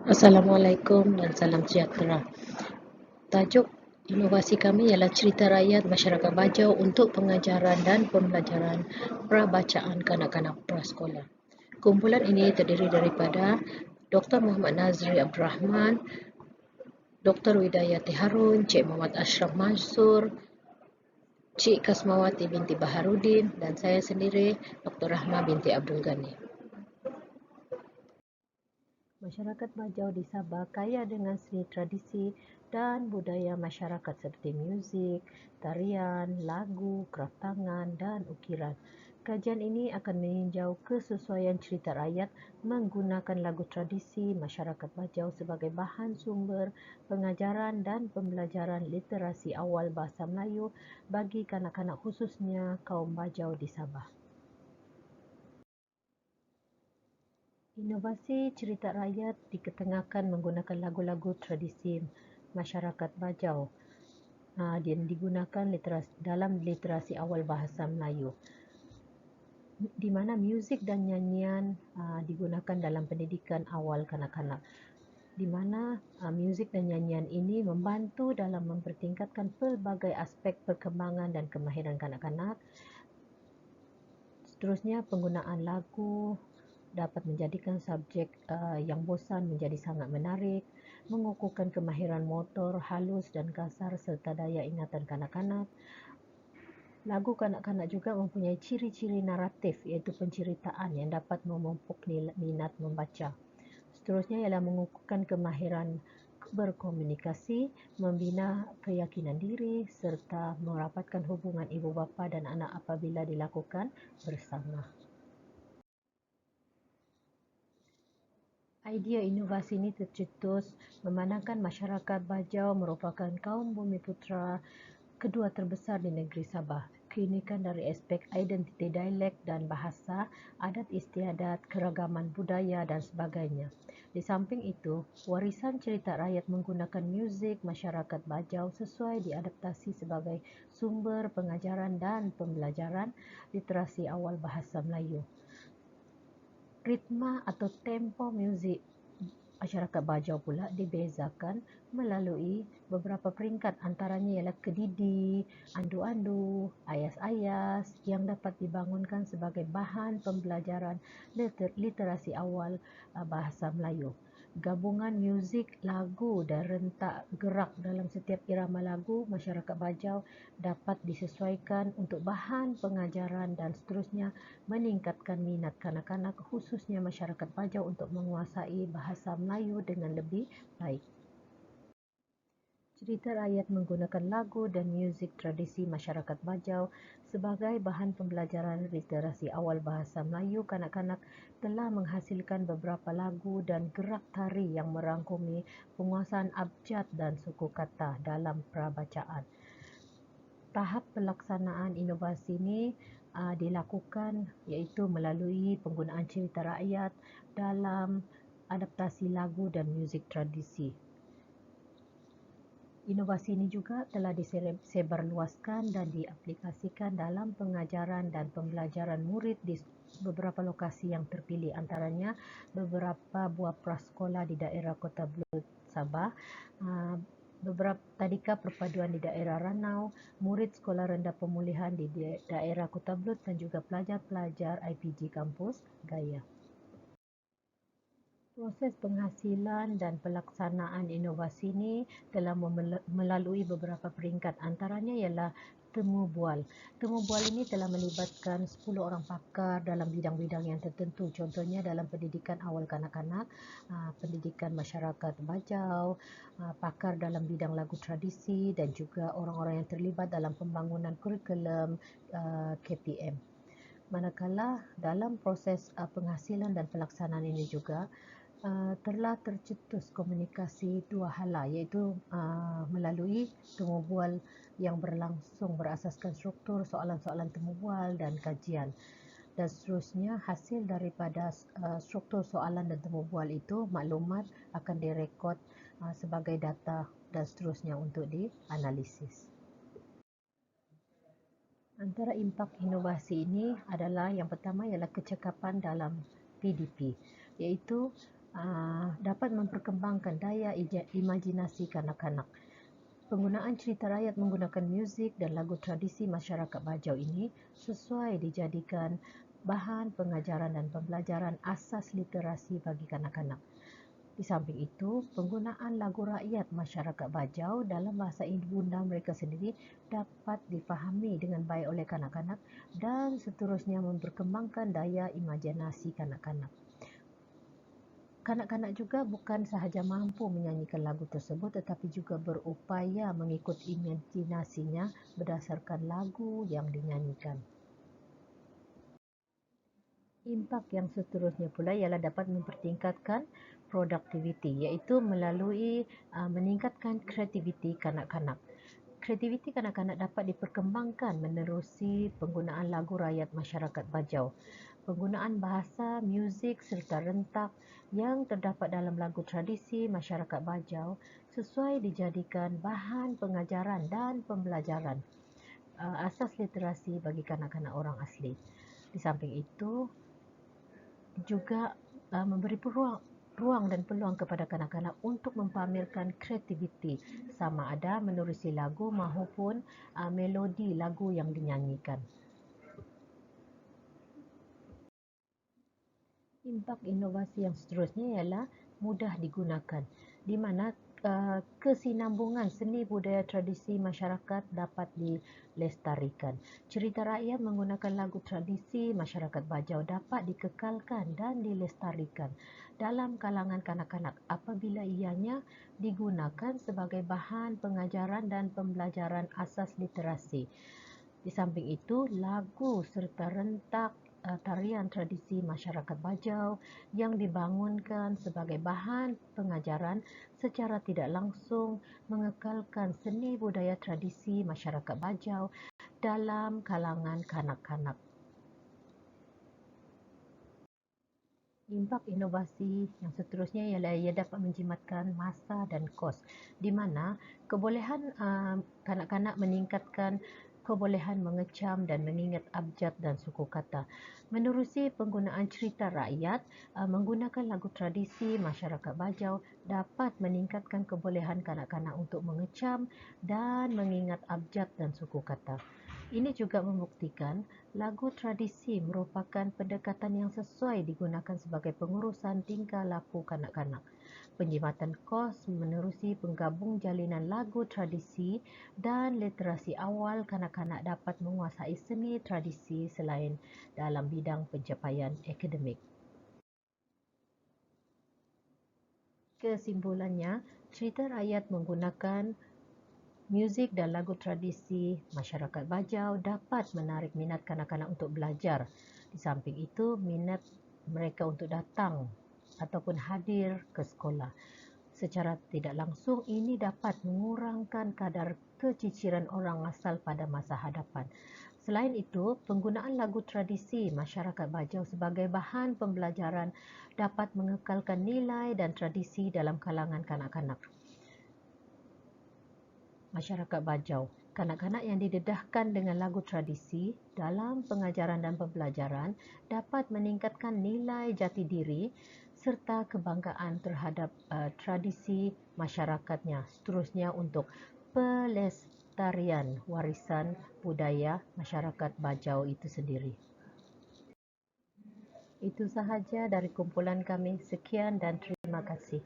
Assalamualaikum dan salam sejahtera. Tajuk inovasi kami ialah cerita rakyat masyarakat Bajau untuk pengajaran dan pembelajaran prabacaan kanak-kanak prasekolah. Kumpulan ini terdiri daripada Dr. Muhammad Nazri Abdul Rahman, Dr. Widayati Harun, Cik Muhammad Ashraf Mansur, Cik Kasmawati binti Baharudin dan saya sendiri, Dr. Rahma binti Abdul Ghani. Masyarakat Bajau di Sabah kaya dengan seni tradisi dan budaya masyarakat seperti muzik, tarian, lagu, kraft tangan dan ukiran. Kajian ini akan meninjau kesesuaian cerita rakyat menggunakan lagu tradisi masyarakat Bajau sebagai bahan sumber pengajaran dan pembelajaran literasi awal bahasa Melayu bagi kanak-kanak khususnya kaum Bajau di Sabah. Inovasi cerita rakyat diketengahkan menggunakan lagu-lagu tradisi masyarakat Bajau dan digunakan dalam literasi awal bahasa Melayu, di mana muzik dan nyanyian digunakan dalam pendidikan awal kanak-kanak, di mana muzik dan nyanyian ini membantu dalam mempertingkatkan pelbagai aspek perkembangan dan kemahiran kanak-kanak. Seterusnya, penggunaan lagu dapat menjadikan subjek yang bosan menjadi sangat menarik, mengukuhkan kemahiran motor, halus dan kasar serta daya ingatan kanak-kanak. Lagu kanak-kanak juga mempunyai ciri-ciri naratif iaitu penceritaan yang dapat memupuk minat membaca. Seterusnya ialah mengukuhkan kemahiran berkomunikasi, membina keyakinan diri serta merapatkan hubungan ibu bapa dan anak apabila dilakukan bersama. Idea inovasi ini tercetus memandangkan masyarakat Bajau merupakan kaum bumiputera kedua terbesar di negeri Sabah. Keunikan dari aspek identiti dialek dan bahasa, adat istiadat, keragaman budaya dan sebagainya. Di samping itu, warisan cerita rakyat menggunakan muzik masyarakat Bajau sesuai diadaptasi sebagai sumber pengajaran dan pembelajaran literasi awal bahasa Melayu. Ritma atau tempo muzik masyarakat Bajau pula dibezakan melalui beberapa peringkat, antaranya ialah kedidi, andu-andu, ayas-ayas yang dapat dibangunkan sebagai bahan pembelajaran literasi awal bahasa Melayu. Gabungan muzik, lagu dan rentak gerak dalam setiap irama lagu masyarakat Bajau dapat disesuaikan untuk bahan pengajaran dan seterusnya meningkatkan minat kanak-kanak khususnya masyarakat Bajau untuk menguasai bahasa Melayu dengan lebih baik. Cerita rakyat menggunakan lagu dan muzik tradisi masyarakat Bajau sebagai bahan pembelajaran literasi awal bahasa Melayu kanak-kanak telah menghasilkan beberapa lagu dan gerak tari yang merangkumi penguasaan abjad dan suku kata dalam prabacaan. Tahap pelaksanaan inovasi ini dilakukan iaitu melalui penggunaan cerita rakyat dalam adaptasi lagu dan muzik tradisi. Inovasi ini juga telah disebarluaskan dan diaplikasikan dalam pengajaran dan pembelajaran murid di beberapa lokasi yang terpilih, antaranya beberapa buah prasekolah di daerah Kota Belud, Sabah, beberapa tadika perpaduan di daerah Ranau, murid sekolah rendah pemulihan di daerah Kota Belud dan juga pelajar-pelajar IPG Kampus Gaya. Proses penghasilan dan pelaksanaan inovasi ini telah melalui beberapa peringkat, antaranya ialah temu bual. Temu bual ini telah melibatkan 10 orang pakar dalam bidang-bidang yang tertentu, contohnya dalam pendidikan awal kanak-kanak, pendidikan masyarakat Bajau, pakar dalam bidang lagu tradisi dan juga orang-orang yang terlibat dalam pembangunan kurikulum KPM. Manakala dalam proses penghasilan dan pelaksanaan ini juga telah tercetus komunikasi dua hala, iaitu melalui temu bual yang berlangsung berasaskan struktur soalan-soalan temu bual dan kajian. Dan seterusnya, hasil daripada struktur soalan dan temu bual itu, maklumat akan direkod sebagai data dan seterusnya untuk dianalisis. Antara impak inovasi ini adalah yang pertama ialah kecekapan dalam PDP, iaitu dapat memperkembangkan daya imajinasi kanak-kanak. Penggunaan cerita rakyat menggunakan muzik dan lagu tradisi masyarakat Bajau ini sesuai dijadikan bahan pengajaran dan pembelajaran asas literasi bagi kanak-kanak. Di samping itu, penggunaan lagu rakyat masyarakat Bajau dalam bahasa ibunda mereka sendiri dapat difahami dengan baik oleh kanak-kanak dan seterusnya memperkembangkan daya imajinasi kanak-kanak. Kanak-kanak juga bukan sahaja mampu menyanyikan lagu tersebut tetapi juga berupaya mengikut imajinasinya berdasarkan lagu yang dinyanyikan. Impak yang seterusnya pula ialah dapat mempertingkatkan produktiviti, iaitu melalui meningkatkan kreativiti kanak-kanak. Kreativiti kanak-kanak dapat diperkembangkan menerusi penggunaan lagu rakyat masyarakat Bajau. Penggunaan bahasa, muzik serta rentak yang terdapat dalam lagu tradisi masyarakat Bajau sesuai dijadikan bahan pengajaran dan pembelajaran asas literasi bagi kanak-kanak orang asli. Di samping itu, juga memberi ruang dan peluang kepada kanak-kanak untuk mempamerkan kreativiti sama ada menerusi lagu maupun melodi lagu yang dinyanyikan. Impak inovasi yang seterusnya ialah mudah digunakan, di mana kesinambungan seni budaya tradisi masyarakat dapat dilestarikan. Cerita rakyat menggunakan lagu tradisi masyarakat Bajau dapat dikekalkan dan dilestarikan dalam kalangan kanak-kanak apabila ianya digunakan sebagai bahan pengajaran dan pembelajaran asas literasi. Di samping itu, lagu serta rentak tarian tradisi masyarakat Bajau yang dibangunkan sebagai bahan pengajaran secara tidak langsung mengekalkan seni budaya tradisi masyarakat Bajau dalam kalangan kanak-kanak. Impak inovasi yang seterusnya ialah ia dapat menjimatkan masa dan kos, di mana kebolehan kanak-kanak meningkatkan kebolehan mengecam dan mengingat abjad dan suku kata. Menerusi penggunaan cerita rakyat menggunakan lagu tradisi masyarakat Bajau dapat meningkatkan kebolehan kanak-kanak untuk mengecam dan mengingat abjad dan suku kata. Ini juga membuktikan lagu tradisi merupakan pendekatan yang sesuai digunakan sebagai pengurusan tingkah laku kanak-kanak. Penjimatan kos menerusi penggabung jalinan lagu tradisi dan literasi awal kanak-kanak dapat menguasai seni tradisi selain dalam bidang pencapaian akademik. Kesimpulannya, cerita rakyat menggunakan muzik dan lagu tradisi masyarakat Bajau dapat menarik minat kanak-kanak untuk belajar. Di samping itu, minat mereka untuk datang ataupun hadir ke sekolah. Secara tidak langsung, ini dapat mengurangkan kadar keciciran orang asal pada masa hadapan. Selain itu, penggunaan lagu tradisi masyarakat Bajau sebagai bahan pembelajaran dapat mengekalkan nilai dan tradisi dalam kalangan kanak-kanak masyarakat Bajau. Kanak-kanak yang didedahkan dengan lagu tradisi dalam pengajaran dan pembelajaran dapat meningkatkan nilai jati diri serta kebanggaan terhadap tradisi masyarakatnya. Seterusnya untuk pelestarian warisan budaya masyarakat Bajau itu sendiri. Itu sahaja dari kumpulan kami. Sekian dan terima kasih.